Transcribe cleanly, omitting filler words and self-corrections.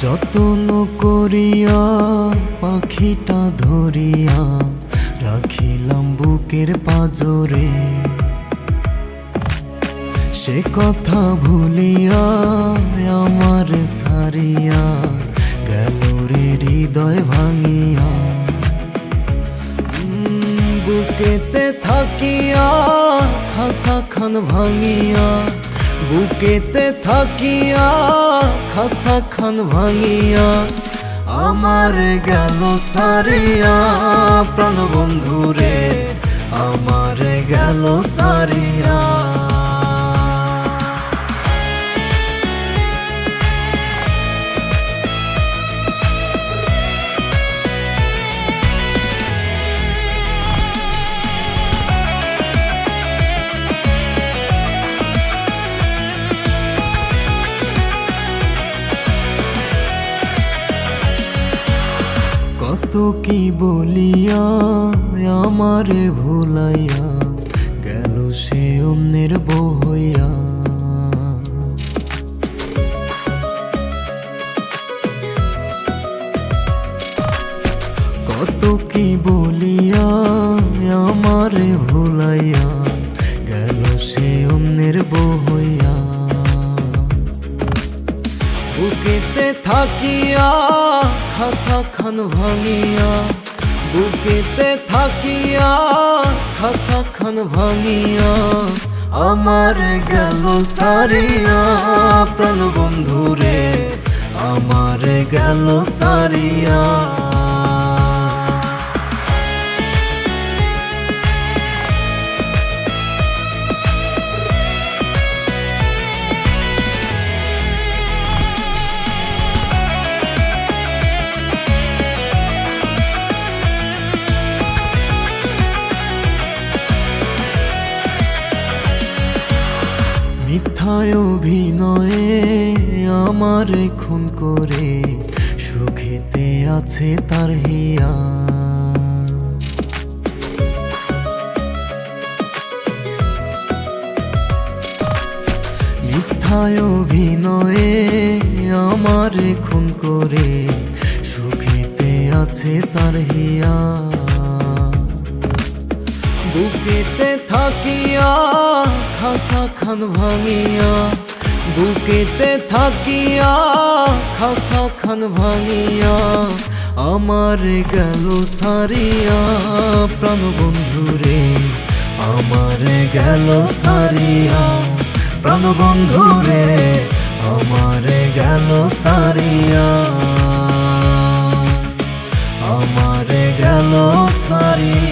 যতন করিয়া পাখিটা ধরিয়া রাখিলাম বুকের পাজরে, সে কথা ভুলিয়া আমার সারিয়া গেল রে হৃদয় ভাঙিয়া। বুকেতে থাকিয়া খাসা খান ভাঙিয়া, বুকেতে থাকিয়া খাসা খান ভাঙিয়া আমার গেল সারিয়া প্রাণ বন্ধুরে, আমার গেল সারিয়া। কত কি বলিয়া আমার ভুলাইয়া গেল সে অন্যের বউ হইয়া। কত কি বলিয়া আমার ভুলাইয়া গেল সে অন্যের বউ হইয়া। বুকেতে থাকিয়া খাসা খান ভাঙিয়া, বুকেতে থাকিয়া খাসা খান ভাঙিয়া আমার গেল সারিয়া প্রাণ বন্ধুরে, আমার গেল সারিয়া। মিথ্যায় অভিনয়ে আমার খুন করে সুখেতে আছে তার হিয়া। মিথ্যায় অভিনয়ে আমার খুন করে সুখেতে আছে তার হিয়া। বুকেতে থাকিয়া খাসা খান ভাঙিয়া, বুকেতে থাকিয়া খাসা খান ভাঙিয়া আমার গেল সারিয়া প্রাণ বন্ধুরে, আমার গেল সারিয়া প্রাণ বন্ধুরে, আমার গেল সারিয়া, আমার গেল সারিয়া।